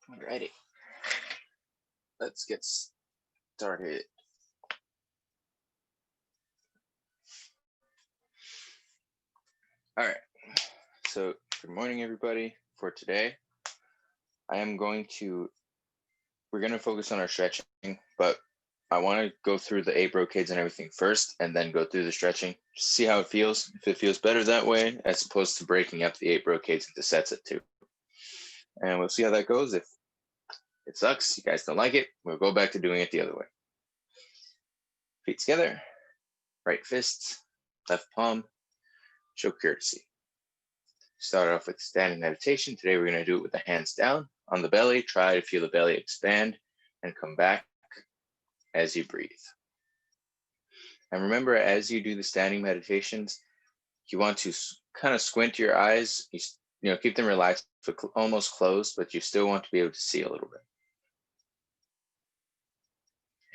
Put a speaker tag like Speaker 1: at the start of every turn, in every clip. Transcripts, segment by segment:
Speaker 1: Alrighty, let's get started. All right, so good morning, everybody. For today, we're going to focus on our stretching, but I want to go through the 8 brocades and everything first, and then go through the stretching, see how it feels. If it feels better that way, as opposed to breaking up the 8 brocades into sets of 2. And we'll see how that goes. If it sucks, you guys don't like it, we'll go back to doing it the other way. Feet together, right fist, left palm, show courtesy. Start off with standing meditation. Today we're going to do it with the hands down on the belly. Try to feel the belly expand and come back as you breathe. And remember, as you do the standing meditations, you want to kind of squint your eyes. You know, keep them relaxed, but almost closed, but you still want to be able to see a little bit.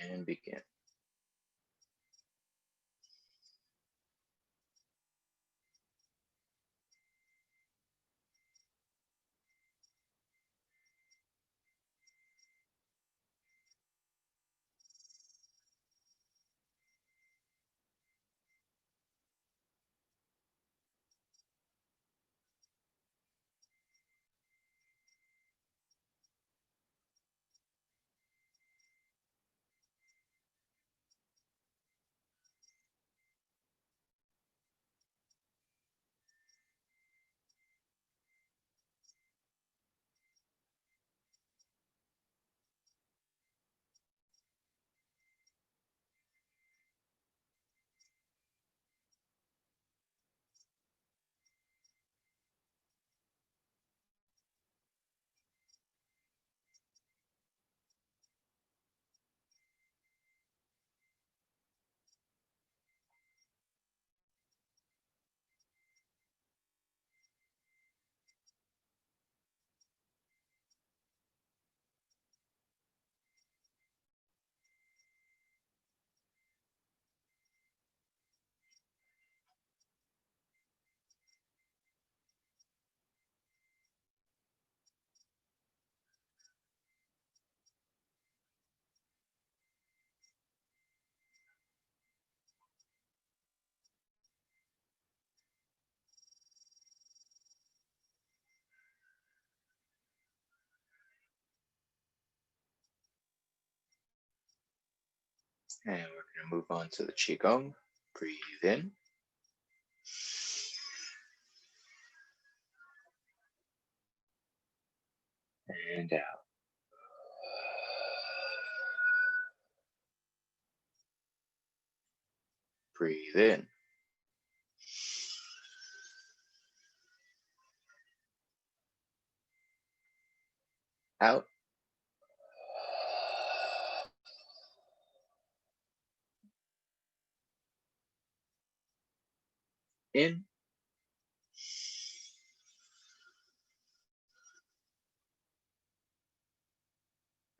Speaker 1: And begin. And we're going to move on to the Qigong. Breathe in. And out. Breathe in. Out. In.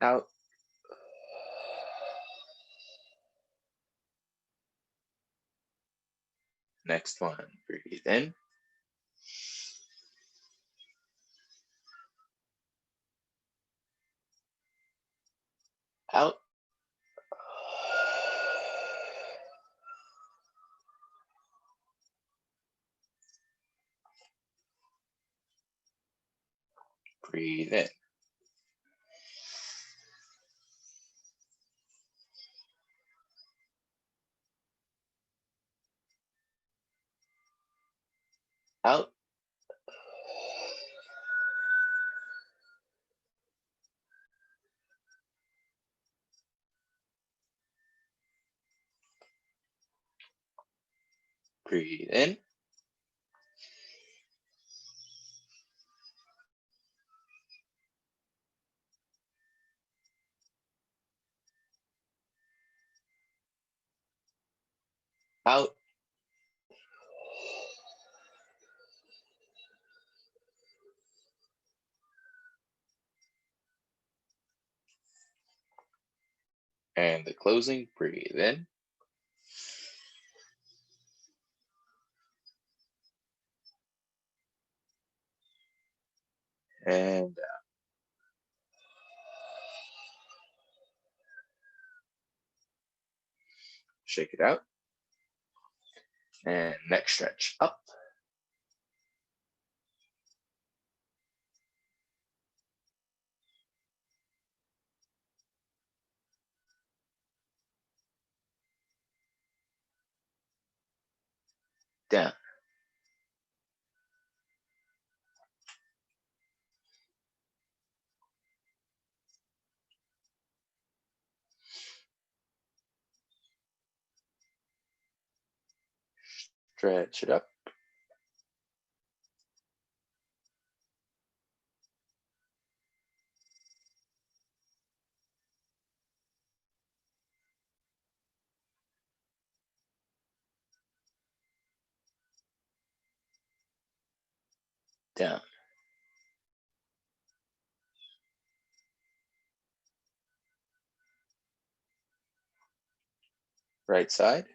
Speaker 1: Out. Next one. Breathe in. Out. Breathe in. Out. Breathe in. Out. And the closing. Breathe in. And out. Shake it out. And neck stretch up. Down. Stretch it up. Down. Right side.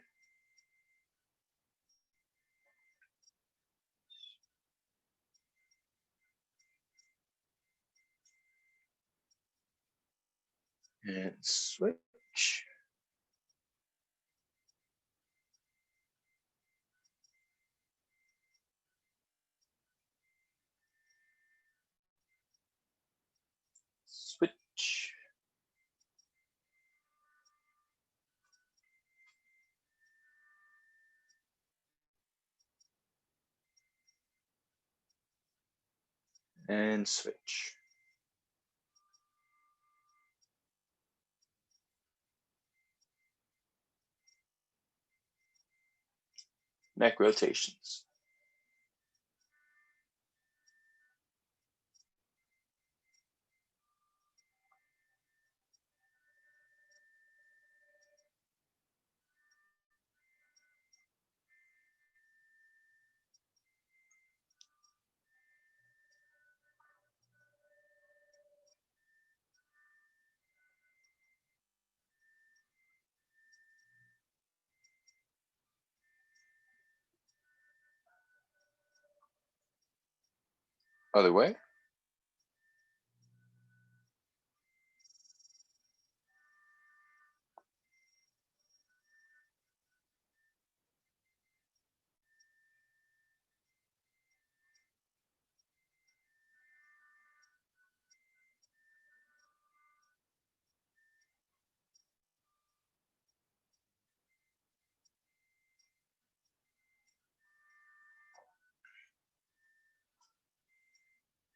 Speaker 1: And switch. Switch. And switch. Neck rotations. Other way.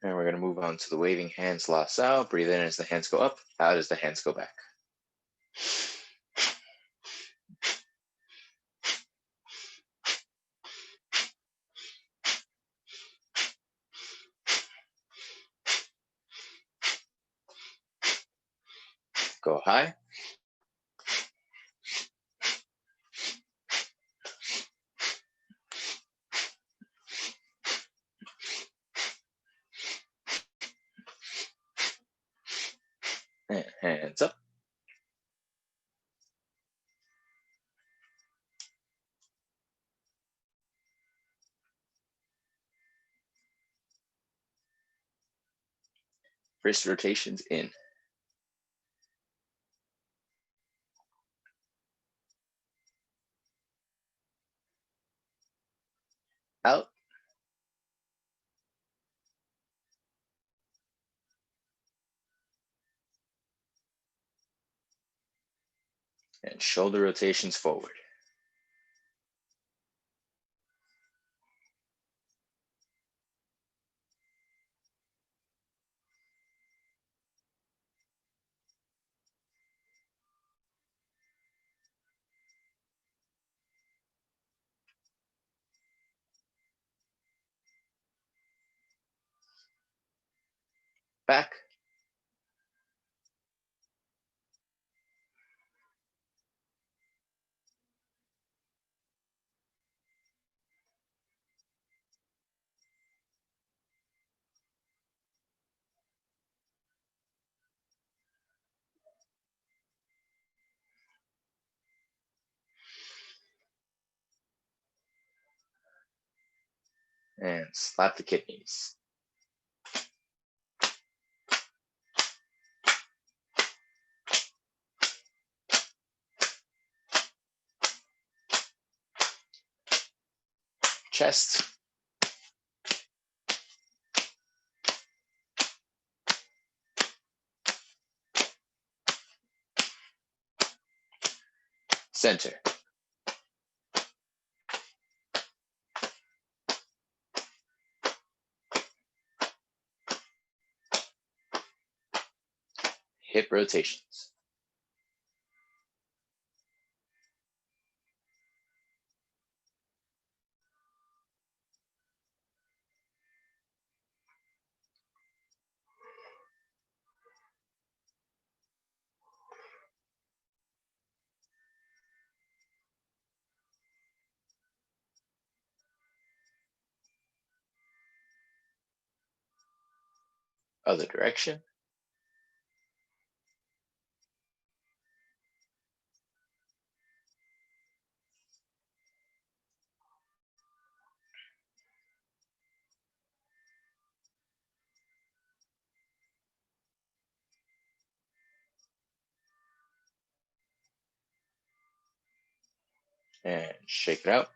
Speaker 1: And we're going to move on to the waving hands, lao. Breathe in as the hands go up. Out as the hands go back. Go high. And hands up. Wrist rotations in. Out. And shoulder rotations forward. Back. And slap the kidneys. chest. Center. Hip rotations. Other direction. And shake it out.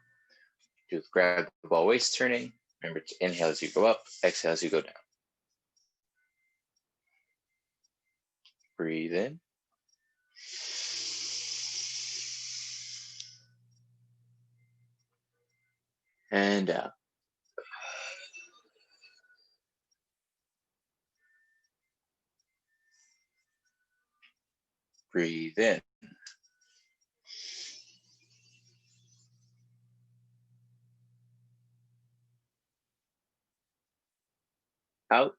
Speaker 1: Do the grab the ball waist turning. Remember to inhale as you go up, exhale as you go down. Breathe in. And out. Breathe in. Out.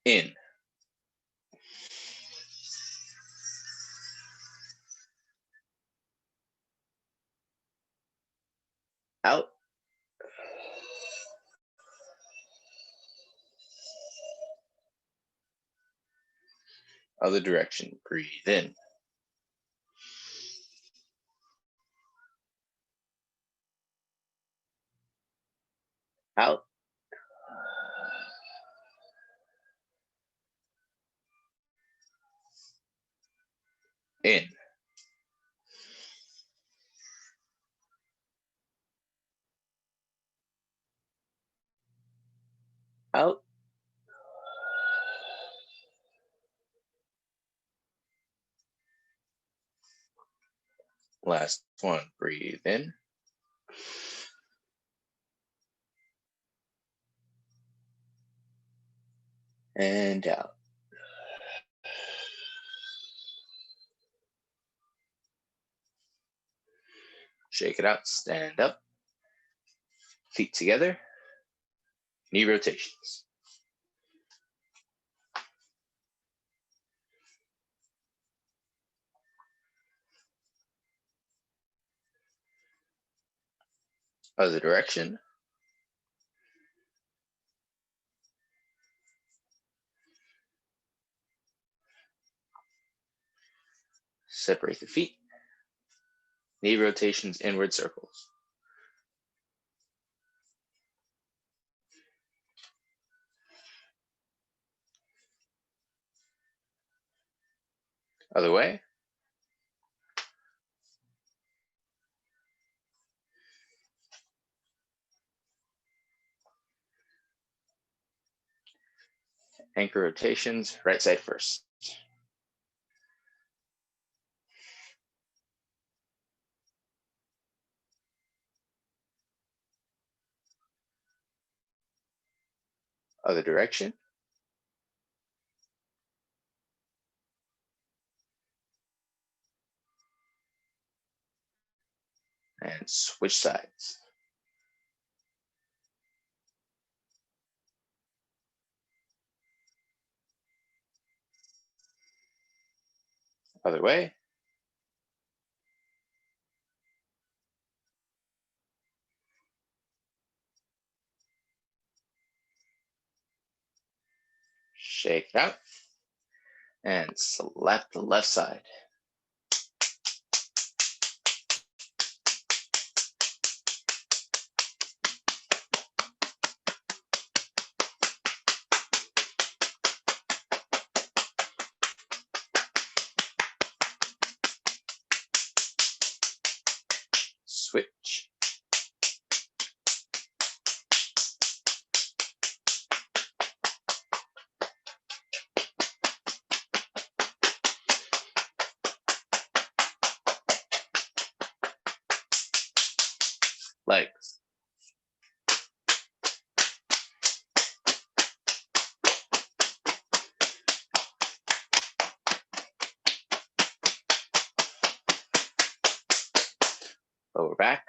Speaker 1: In. Out. Other direction. Breathe in. Out. In. Out. Last one. Breathe in. And out. Shake it out. Stand up. Feet together. Knee rotations. Other direction. Separate the feet. Knee rotations, inward circles. Other way. Anchor rotations, right side first. Other direction. And switch sides. Other way. Shake it out. And slap the left side. legs. Lower back.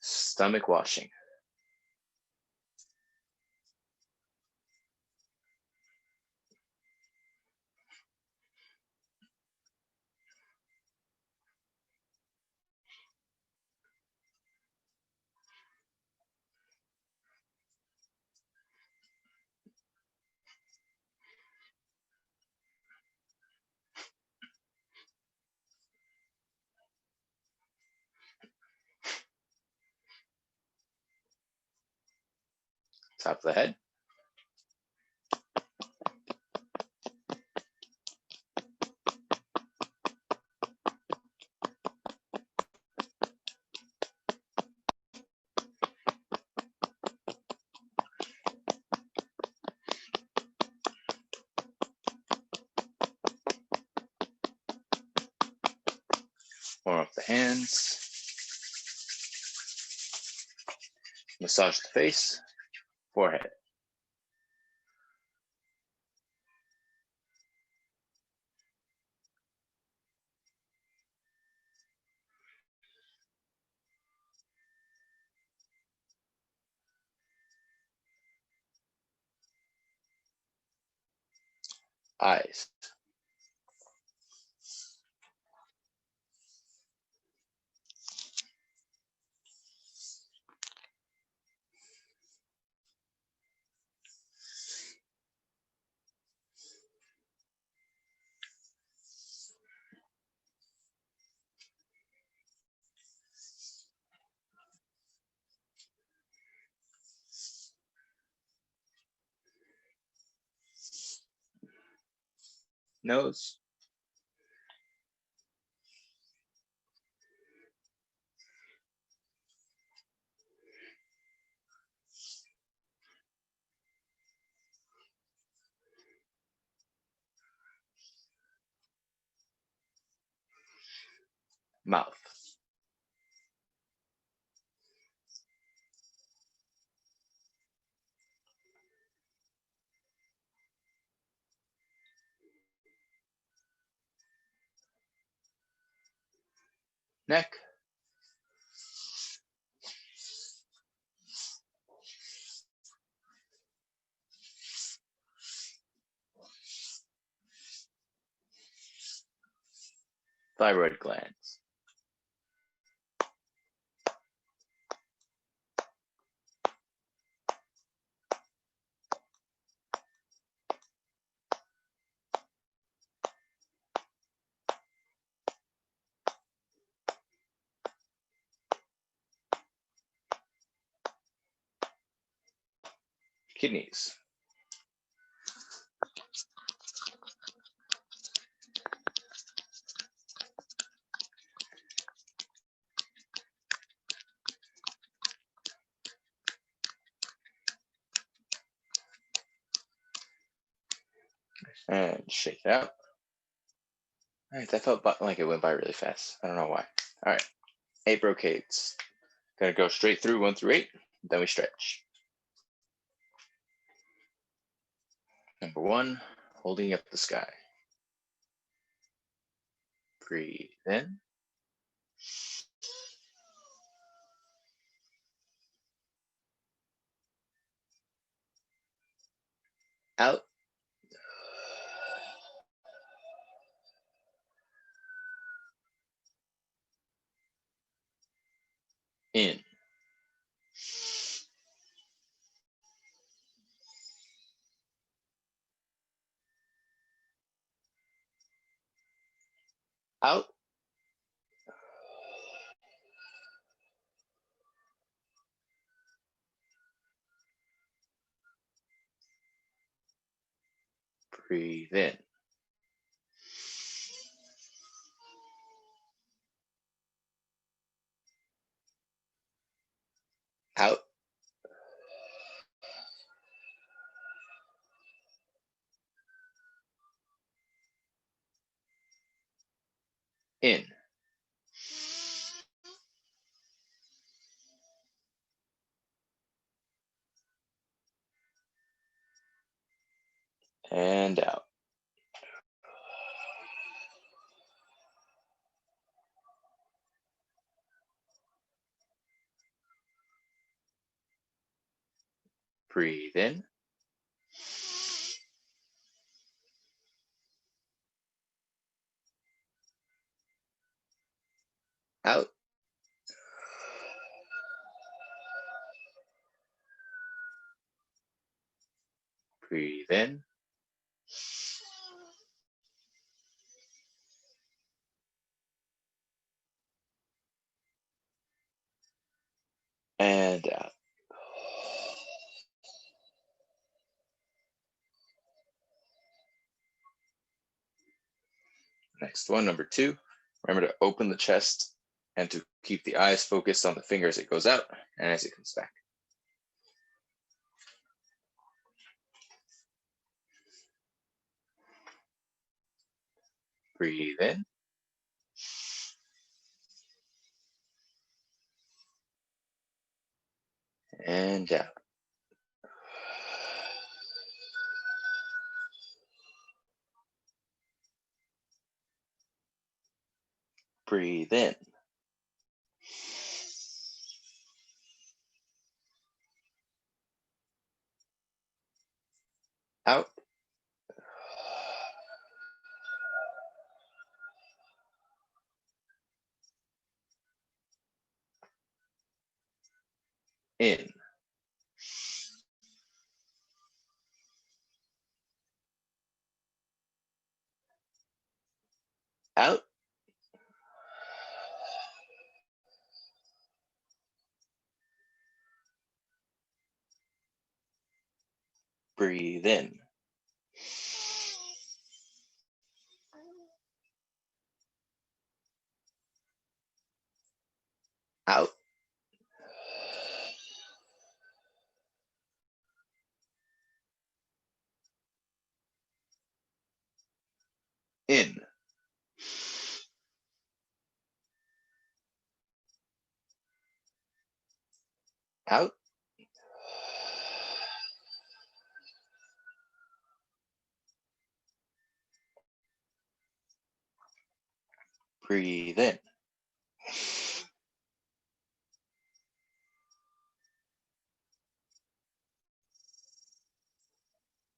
Speaker 1: Stomach washing. Top of the head. Warm up the hands. Massage the face, forehead. Eyes. Nose. Mouth. Neck. Thyroid glands. Kidneys. And shake it out. All right, that felt like it went by really fast. I don't know why. All right, 8 brocades. Gonna go straight through 1 through 8, then we stretch. Number 1, holding up the sky. Breathe in. Out. In. Out. Breathe in. Out. in, and out. Breathe in. Out. Breathe in. And out. Next one, number 2. Remember to open the chest and to keep the eyes focused on the finger as it goes out and as it comes back. Breathe in. And out. Breathe in. Out. In. Out. Breathe in. Out. In. Out. Breathe in.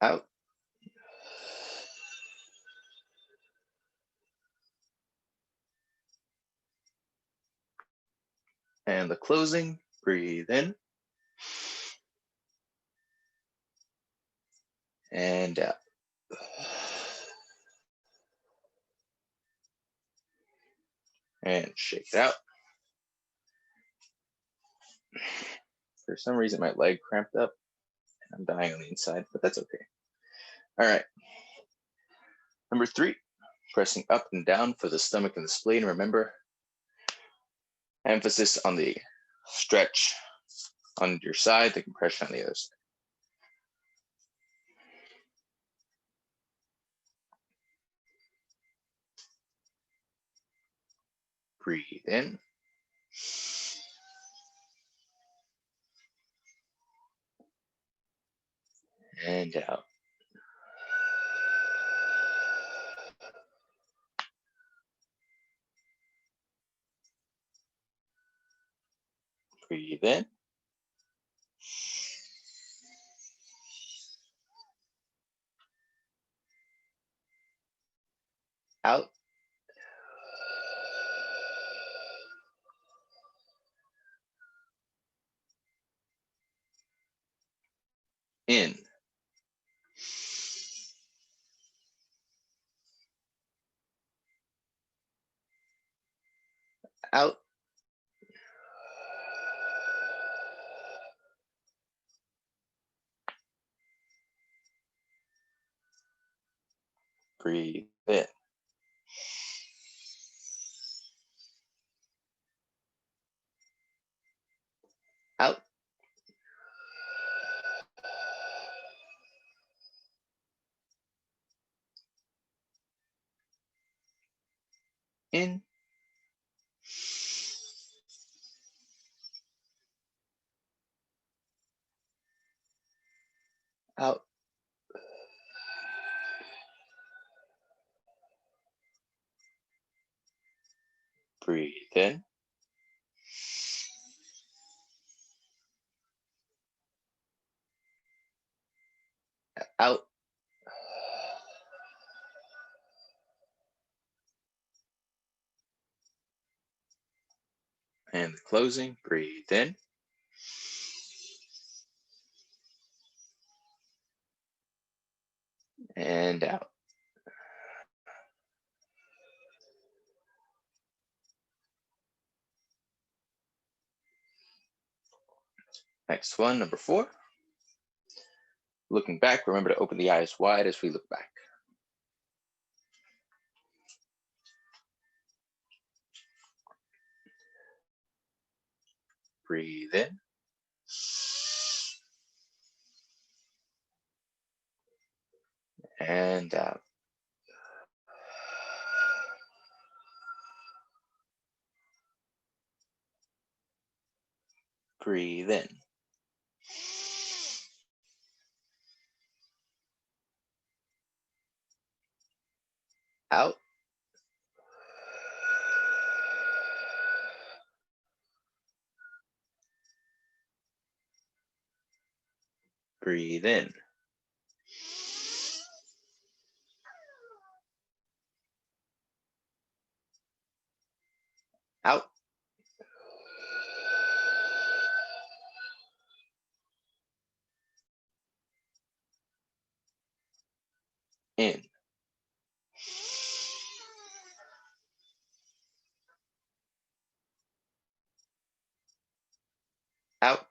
Speaker 1: Out. And the closing, breathe in. And out. And shake it out. For some reason, my leg cramped up. I'm dying on the inside, but that's okay. All right. Number 3, pressing up and down for the stomach and the spleen. Remember, emphasis on the stretch on your side, the compression on the other side. Breathe in. And out. Breathe in. Out. In. Out. Breathe in. Out. In. Out. Breathe in. Out. And the closing, breathe in. And out. Next one, number 4. Looking back, remember to open the eyes wide as we look back. Breathe in. And out. Breathe in. Out. Breathe in. Out. In. Out.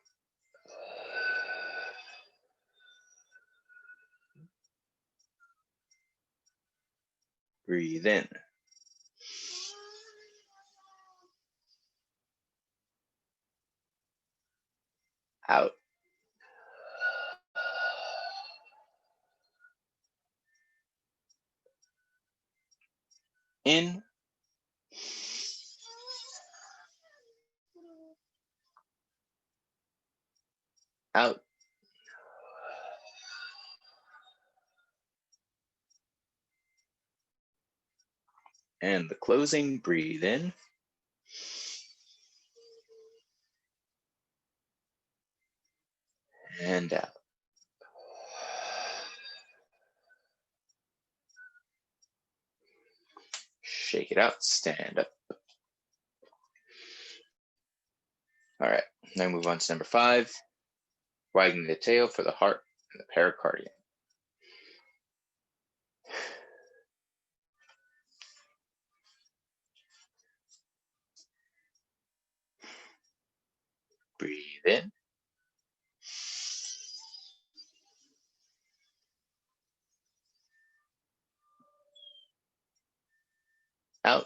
Speaker 1: Breathe in. Out. In. Out. And the closing, breathe in. And out. Shake it out, stand up. All right, now move on to number 5, wagging the tail for the heart and the pericardium. Breathe in. Out.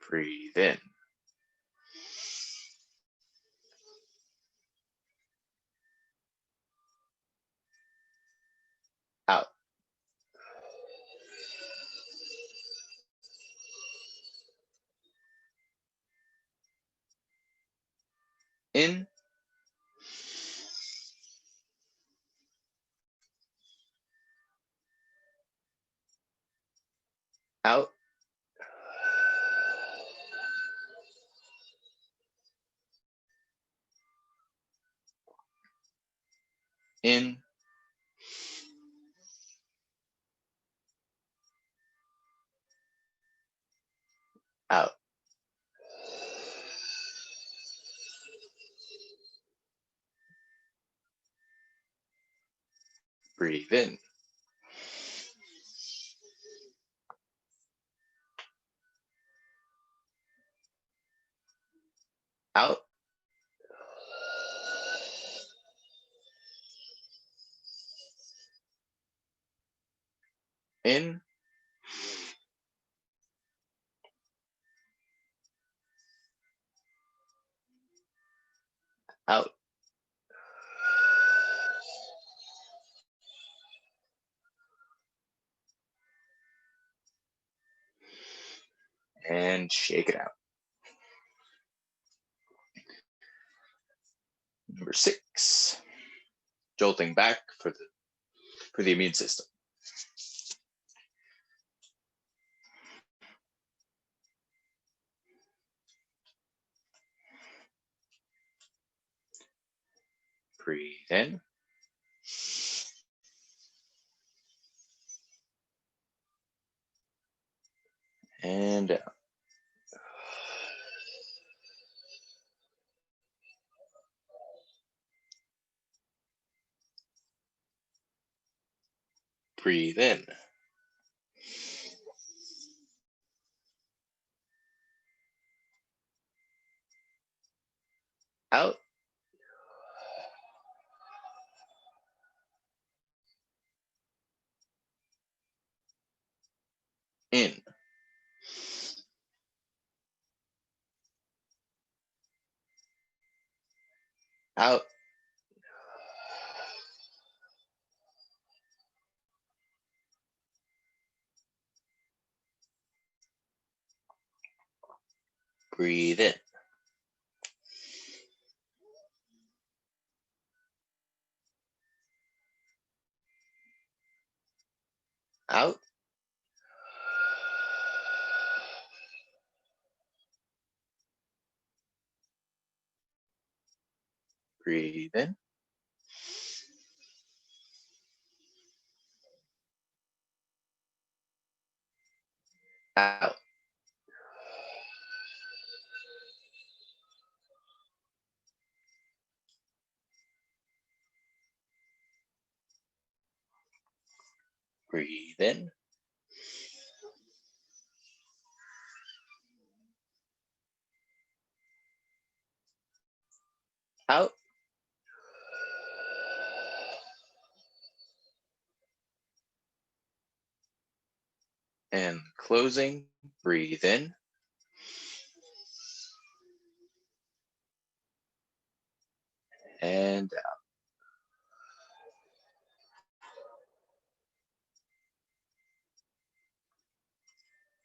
Speaker 1: Breathe in. Out. In. Out. In. Out. Breathe in. Out. In. Out. and shake it out. Number 6, jolting back for the immune system. Breathe in. And out. Breathe in. Out. In. Out. Breathe in. Out. Breathe in. Out. Breathe in. Out. And closing, breathe in. And out.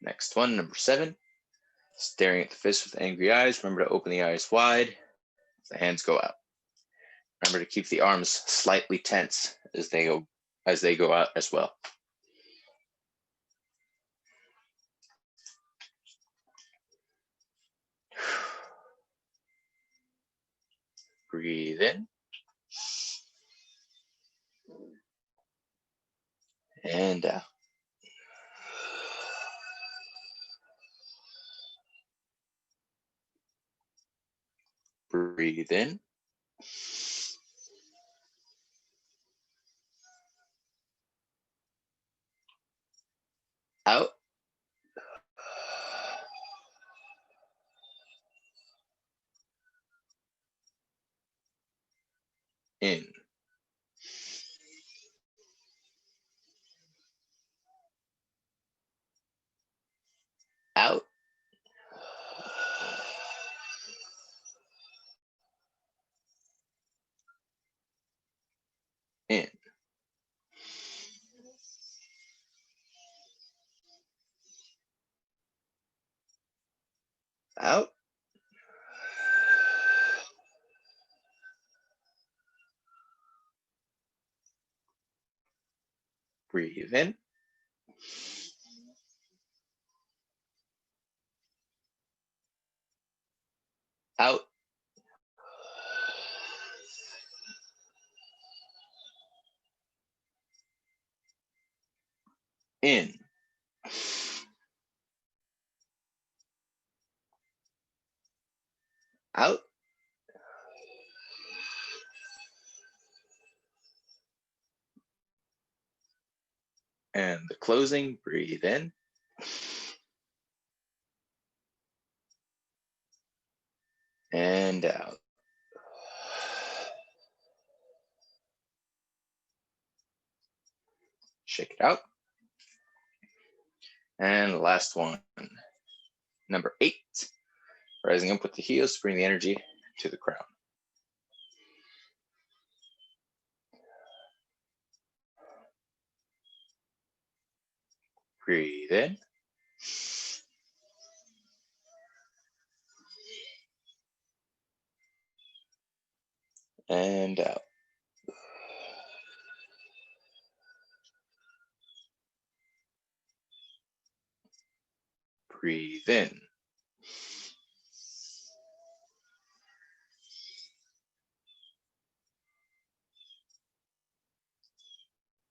Speaker 1: Next one, number 7, staring at the fist with angry eyes. Remember to open the eyes wide. The hands go out. Remember to keep the arms slightly tense as they go out as well. Breathe in. And out. Breathe in. Out. In. Out. In. Out. Breathe in. Out. In. Out. And the closing, breathe in. And out. Shake it out. And the last one, number 8, rising up with the heels, bring the energy to the crown. Breathe in. and out. Breathe in.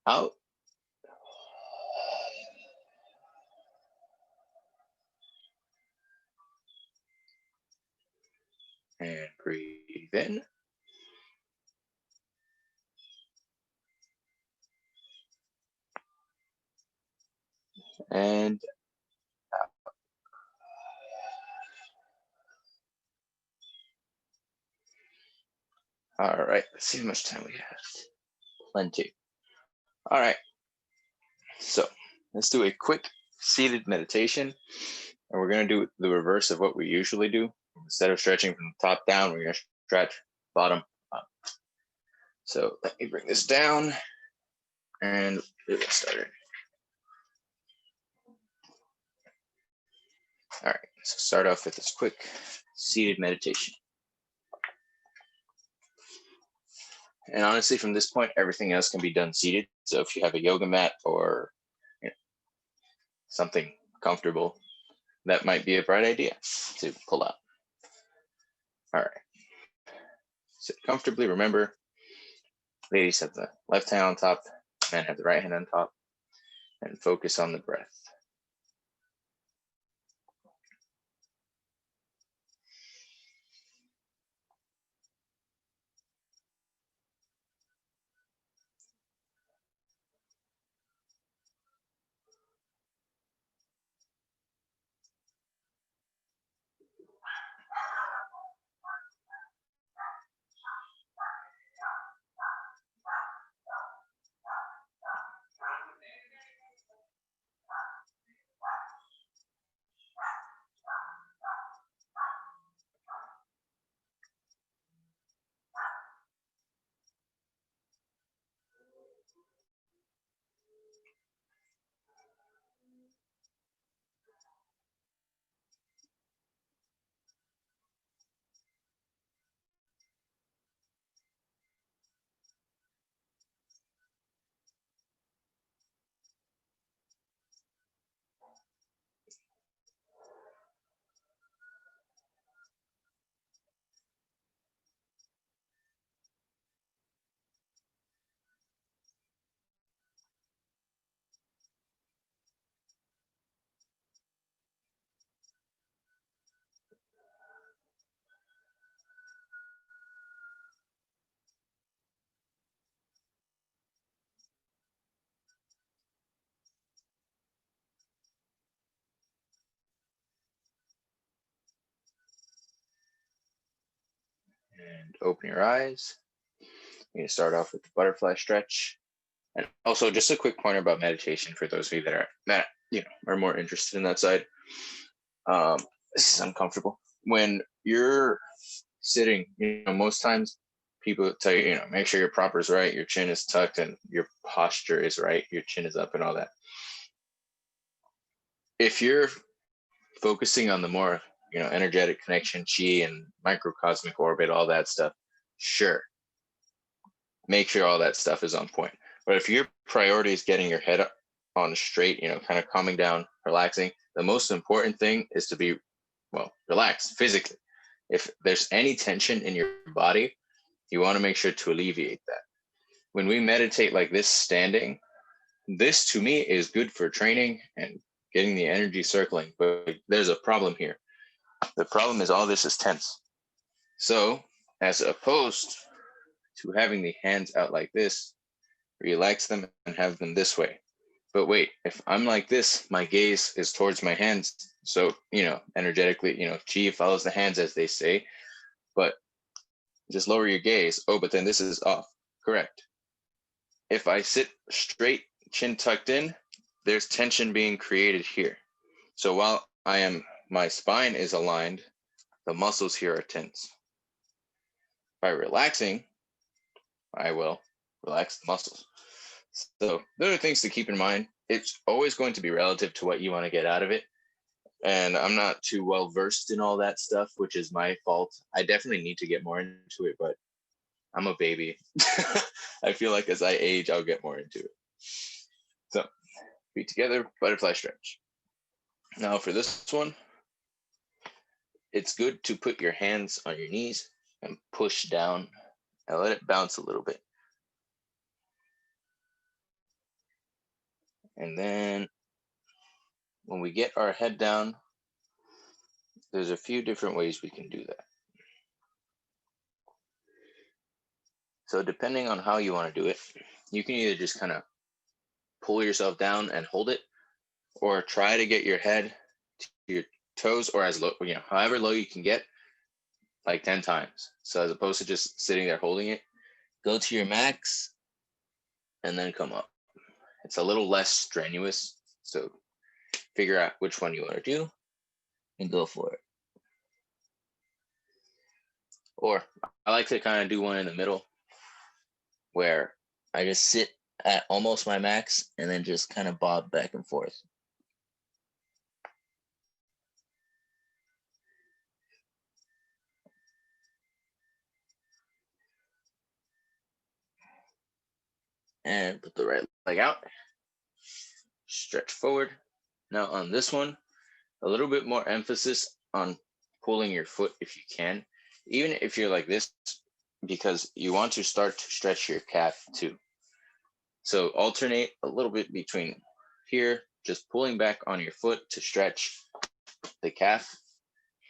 Speaker 1: Out. And breathe in. And all right, let's see how much time we have. Plenty. All right, so let's do a quick seated meditation, and we're going to do the reverse of what we usually do. Instead of stretching from the top down, we're going to stretch bottom up. So let me bring this down and we'll get started. All right, so start off with this quick seated meditation. And honestly, from this point, everything else can be done seated. So if you have a yoga mat or something comfortable, that might be a bright idea to pull out. All right. Sit comfortably. Remember, ladies have the left hand on top, men have the right hand on top, and focus on the breath. And open your eyes. You're going to start off with the butterfly stretch. And also, just a quick pointer about meditation for those of you that are more interested in that side. This is uncomfortable. When you're sitting, most times people tell you, make sure your proper is right, your chin is tucked, and your posture is right, your chin is up, and all that. If you're focusing on the more, energetic connection, chi, and microcosmic orbit, all that stuff, sure, make sure all that stuff is on point. But if your priority is getting your head on straight, kind of calming down, relaxing, the most important thing is to be, relaxed physically. If there's any tension in your body, you want to make sure to alleviate that. When we meditate like this standing, this to me is good for training and getting the energy circling, but there's a problem here. The problem is all this is tense. So as opposed to having the hands out like this, relax them and have them this way. But wait, if I'm like this, my gaze is towards my hands. So, energetically, chi follows the hands, as they say, but just lower your gaze. Oh, but then this is off. Correct. If I sit straight, chin tucked in, there's tension being created here. So while my spine is aligned, the muscles here are tense. By relaxing, I will relax the muscles. So there are things to keep in mind. It's always going to be relative to what you want to get out of it. And I'm not too well versed in all that stuff, which is my fault. I definitely need to get more into it, but I'm a baby. I feel like as I age, I'll get more into it. So feet together, butterfly stretch. Now for this one, it's good to put your hands on your knees and push down and let it bounce a little bit. And then when we get our head down, there's a few different ways we can do that. So depending on how you want to do it, you can either just kind of pull yourself down and hold it, or try to get your head to your toes, or as low, however low you can get, like 10 times. So as opposed to just sitting there holding it, go to your max and then come up. It's a little less strenuous. So figure out which one you want to do and go for it. Or I like to kind of do one in the middle where I just sit at almost my max and then just kind of bob back and forth. And put the right leg out. Stretch forward. Now on this one, a little bit more emphasis on pulling your foot if you can, even if you're like this, because you want to start to stretch your calf too. So alternate a little bit between here, just pulling back on your foot to stretch the calf,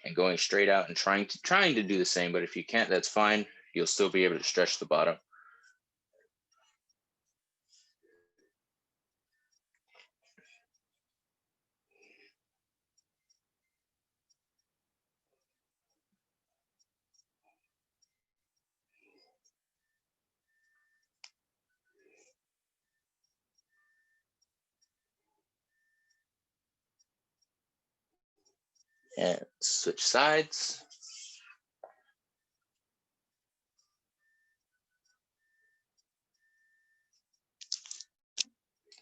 Speaker 1: and going straight out and trying to do the same. But if you can't, that's fine. You'll still be able to stretch the bottom. And switch sides.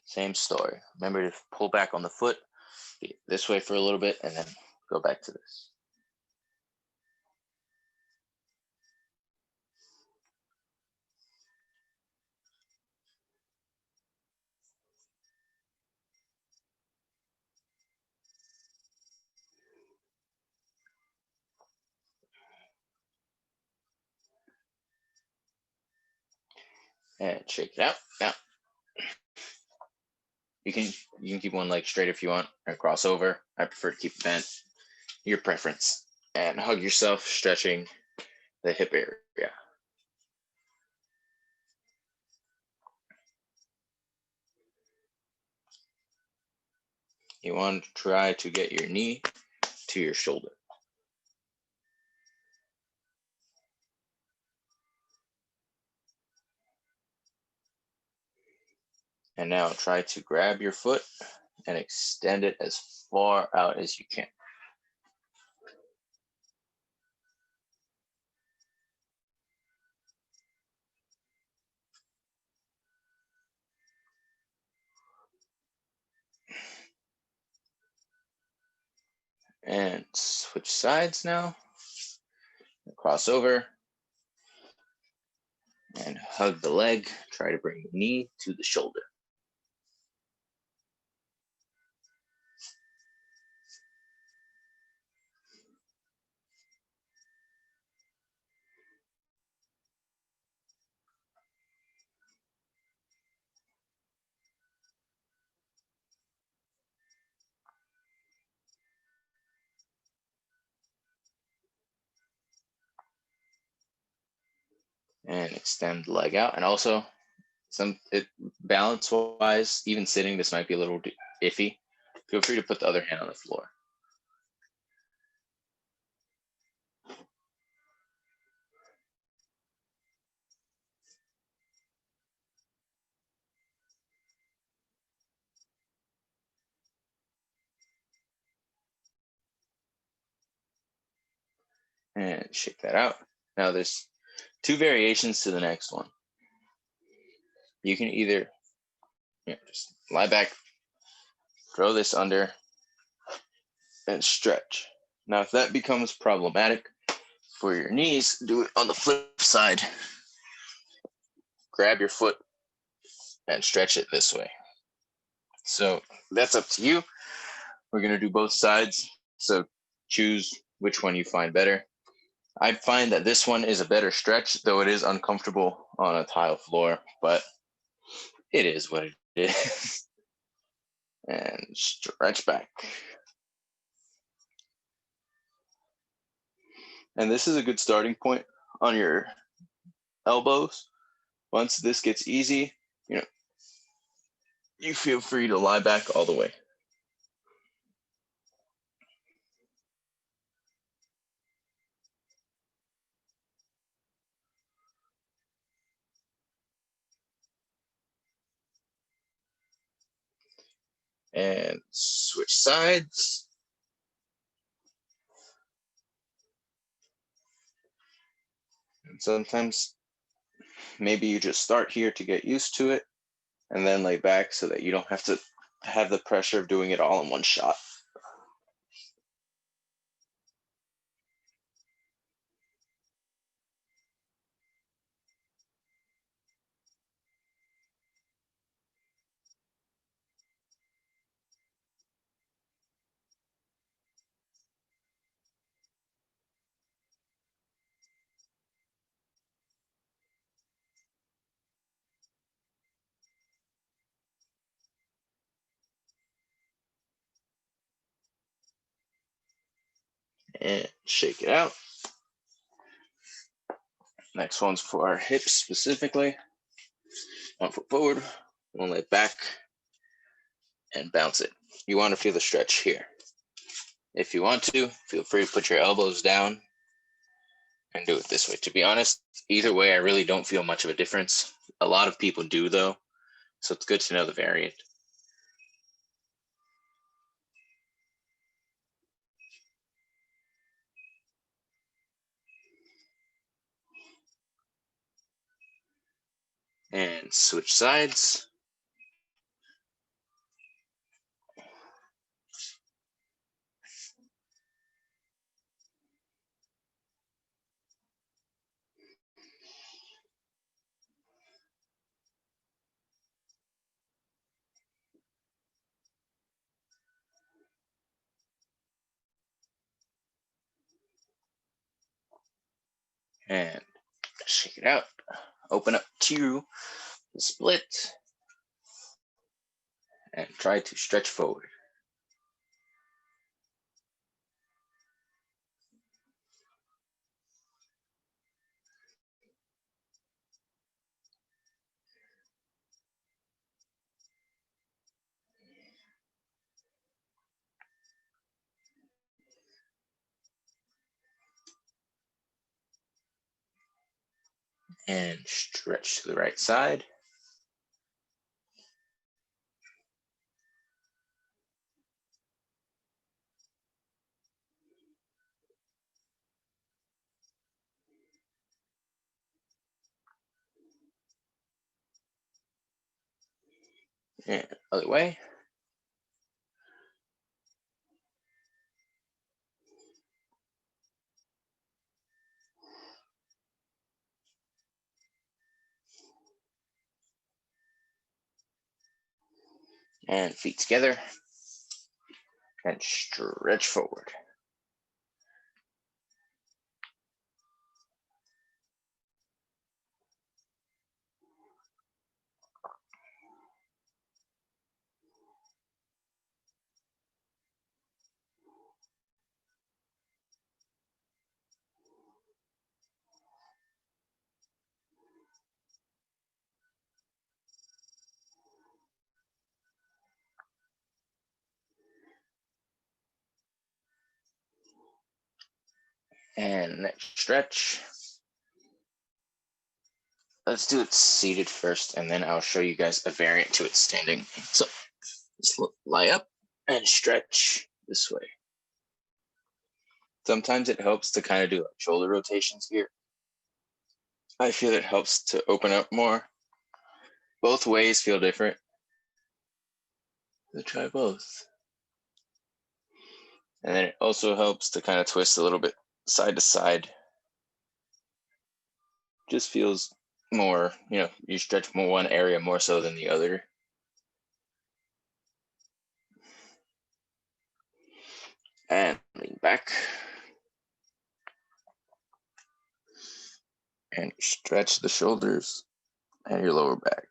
Speaker 1: Same story. Remember to pull back on the foot, be this way for a little bit, and then go back to this. And shake it out. Now you can keep one leg straight if you want, or cross over. I prefer to keep it bent. Your preference. And hug yourself, stretching the hip area. You want to try to get your knee to your shoulder. And now try to grab your foot and extend it as far out as you can. And switch sides now. Cross over. And hug the leg. Try to bring the knee to the shoulder. And extend the leg out. And also, balance wise, even sitting, this might be a little iffy. Feel free to put the other hand on the floor. And shake that out. Now there's two variations to the next one. You can either just lie back, throw this under, and stretch. Now, if that becomes problematic for your knees, do it on the flip side. grab your foot and stretch it this way. So that's up to you. We're going to do both sides. So choose which one you find better. I find that this one is a better stretch, though it is uncomfortable on a tile floor, but it is what it is. And stretch back. And this is a good starting point on your elbows. Once this gets easy, you feel free to lie back all the way. And switch sides. And sometimes maybe you just start here to get used to it and then lay back so that you don't have to have the pressure of doing it all in one shot. And shake it out. Next one's for our hips specifically. 1 foot forward, 1 leg back, and bounce it. You want to feel the stretch here. If you want to, feel free to put your elbows down and do it this way. To be honest, either way, I really don't feel much of a difference. A lot of people do though, so it's good to know the variant. And switch sides. And shake it out. Open up to the split. And try to stretch forward. And stretch to the right side. And other way. And feet together. And stretch forward. And next stretch. Let's do it seated first, and then I'll show you guys a variant to it standing. So just lie up and stretch this way. Sometimes it helps to kind of do like shoulder rotations here. I feel it helps to open up more. Both ways feel different. So try both. And then it also helps to kind of twist a little bit side to side. Just feels more, you stretch more one area more so than the other. And lean back. And stretch the shoulders and your lower back.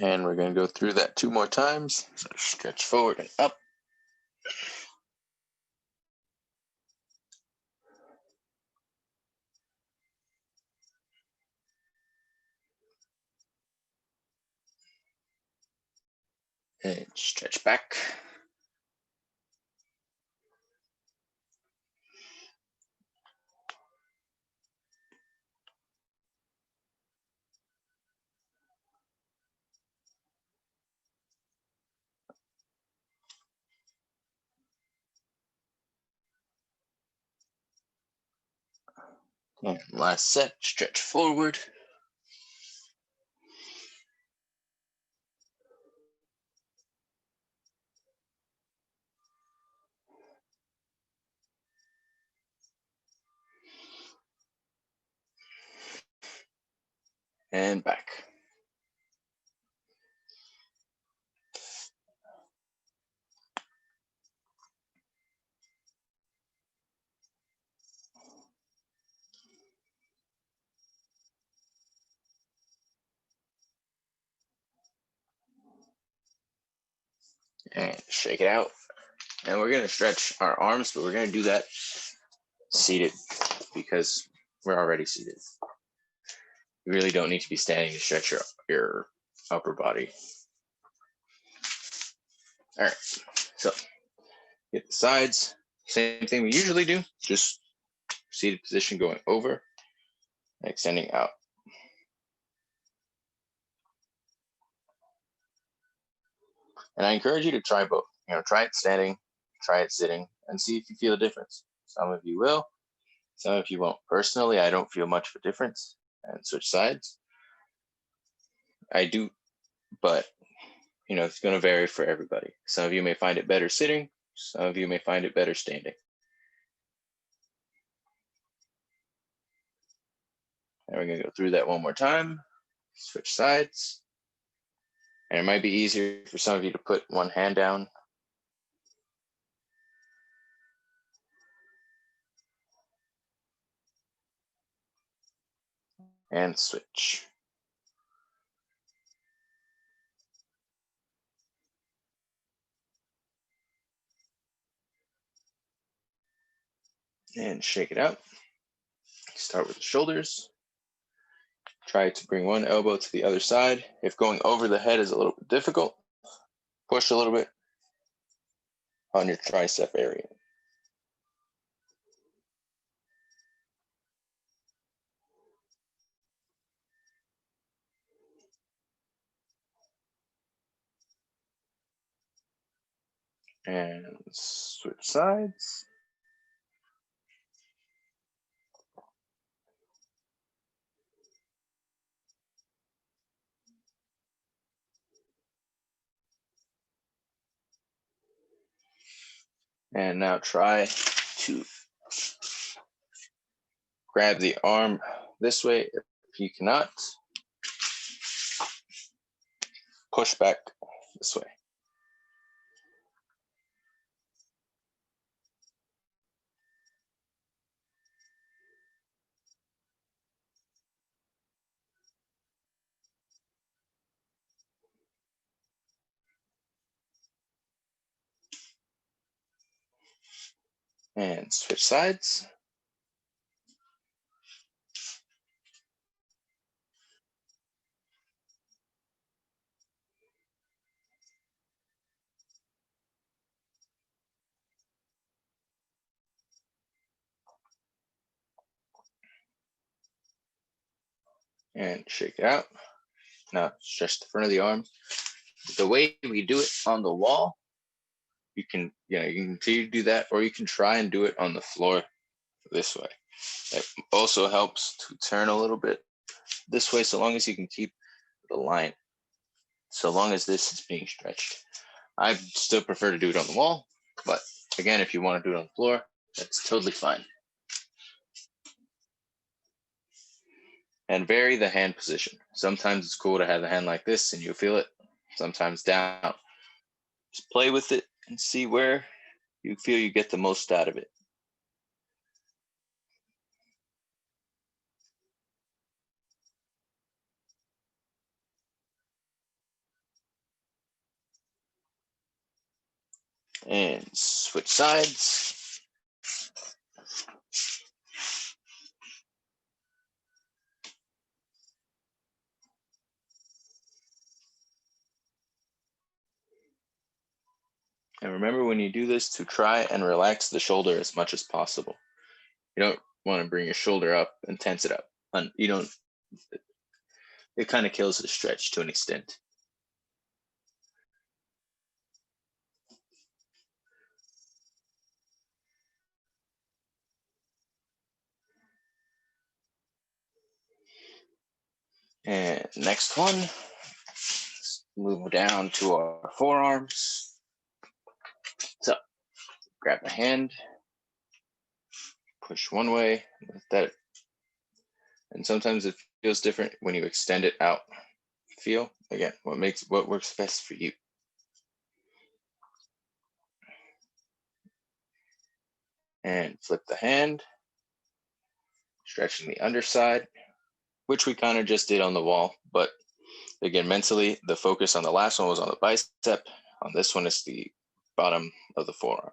Speaker 1: And we're going to go through that 2 more times. So stretch forward and up. And stretch back. And last set, stretch forward. And back. And shake it out. And we're going to stretch our arms, but we're going to do that seated because we're already seated. You really don't need to be standing to stretch your upper body. All right, so get the sides. Same thing we usually do, just seated position going over and extending out. And I encourage you to try both. Try it standing, try it sitting, and see if you feel a difference. Some of you will, some of you won't. Personally, I don't feel much of a difference and switch sides. I do, but it's going to vary for everybody. Some of you may find it better sitting. Some of you may find it better standing. And we're going to go through that one more time. Switch sides. And it might be easier for some of you to put one hand down. And switch. And shake it out. Start with the shoulders. Try to bring one elbow to the other side. If going over the head is a little bit difficult, push a little bit on your tricep area. And switch sides. And now try to grab the arm this way. If you cannot, push back this way. And switch sides. And shake it out. Now stretch the front of the arm. The way we do it on the wall, you can continue to do that, or you can try and do it on the floor this way. It also helps to turn a little bit this way, so long as you can keep the line, so long as this is being stretched. I still prefer to do it on the wall, but again, if you want to do it on the floor, That's totally fine. And vary the hand position. Sometimes it's cool to have the hand like this and you feel it, sometimes down. Just play with it and see where you feel you get the most out of it. And switch sides. And remember when you do this to try and relax the shoulder as much as possible. You don't want to bring your shoulder up and tense it up. You don't, it kind of kills the stretch to an extent. And next one, let's move down to our forearms. So grab the hand, push one way, lift that. And sometimes it feels different when you extend it out. Feel, again, what works best for you. And flip the hand, stretching the underside, which we kind of just did on the wall. But again, mentally, the focus on the last one was on the bicep. On this one, it's the bottom of the forearm.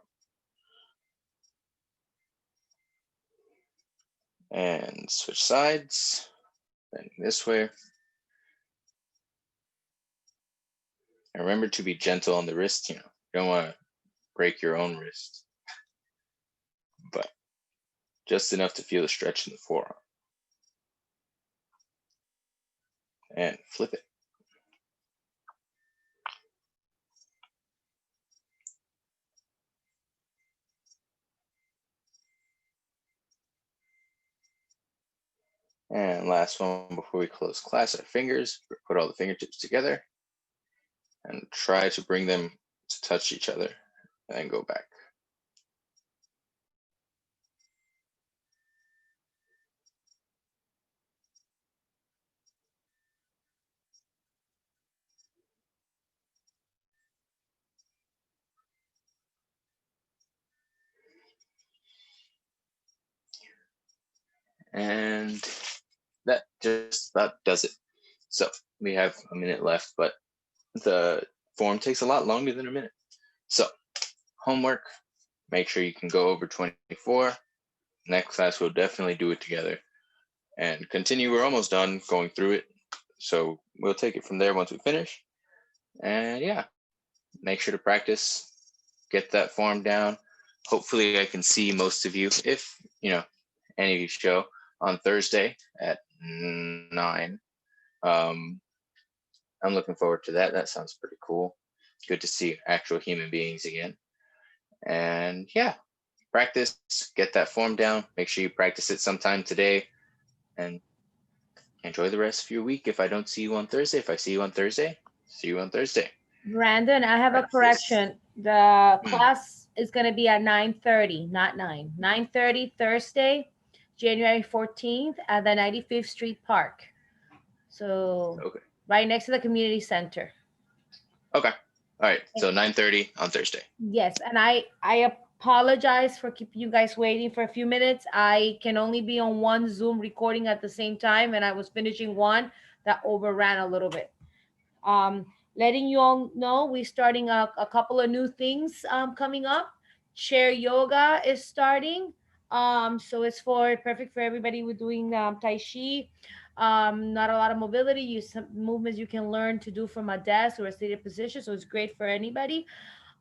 Speaker 1: And switch sides, then this way. And remember to be gentle on the wrist. You don't want to break your own wrist, but just enough to feel the stretch in the forearm. And flip it. And last one before we close class, our fingers, put all the fingertips together and try to bring them to touch each other and go back. And that just about does it. So we have a minute left, but the form takes a lot longer than a minute. So homework, make sure you can go over 24. Next class, we'll definitely do it together and continue. We're almost done going through it. So we'll take it from there once we finish. And yeah, make sure to practice, get that form down. Hopefully I can see most of you, if any of you show, on Thursday at 9. I'm looking forward to that. That sounds pretty cool. Good to see actual human beings again. And yeah, practice, get that form down. Make sure you practice it sometime today and enjoy the rest of your week. If I don't see you on Thursday, if I see you on Thursday, see you on Thursday.
Speaker 2: Brandon, I have a correction. The class is going to be at 9:30, not 9. 9:30 Thursday, January 14th at the 95th Street Park. So
Speaker 1: Okay.
Speaker 2: right next to the community center.
Speaker 1: Okay. All right. So 9:30 on Thursday.
Speaker 2: Yes, and I apologize for keeping you guys waiting for a few minutes. I can only be on one Zoom recording at the same time, and I was finishing one that overran a little bit. Letting you all know we're starting a couple of new things coming up. Chair yoga is starting. So it's perfect for everybody. We're doing Tai Chi. Not a lot of mobility. Some movements you can learn to do from a desk or a seated position. So it's great for anybody.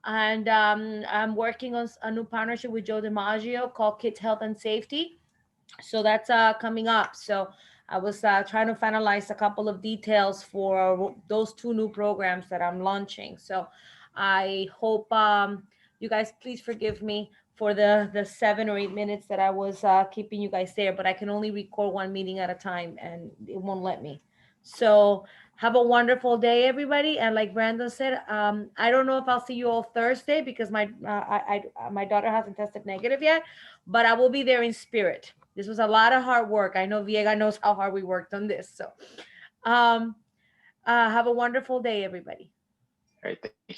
Speaker 2: And I'm working on a new partnership with Joe DiMaggio called Kids Health and Safety. So that's coming up. So I was trying to finalize a couple of details for those two new programs that I'm launching. So I hope you guys please forgive me for the 7 or 8 minutes that I was keeping you guys there, but I can only record one meeting at a time and it won't let me. So Have a wonderful day, everybody. And like Brandon said, I don't know if I'll see you all Thursday because my daughter hasn't tested negative yet, but I will be there in spirit. This was a lot of hard work. I know Viega knows how hard we worked on this. So, um, have a wonderful day, everybody.
Speaker 1: All right. Thank you.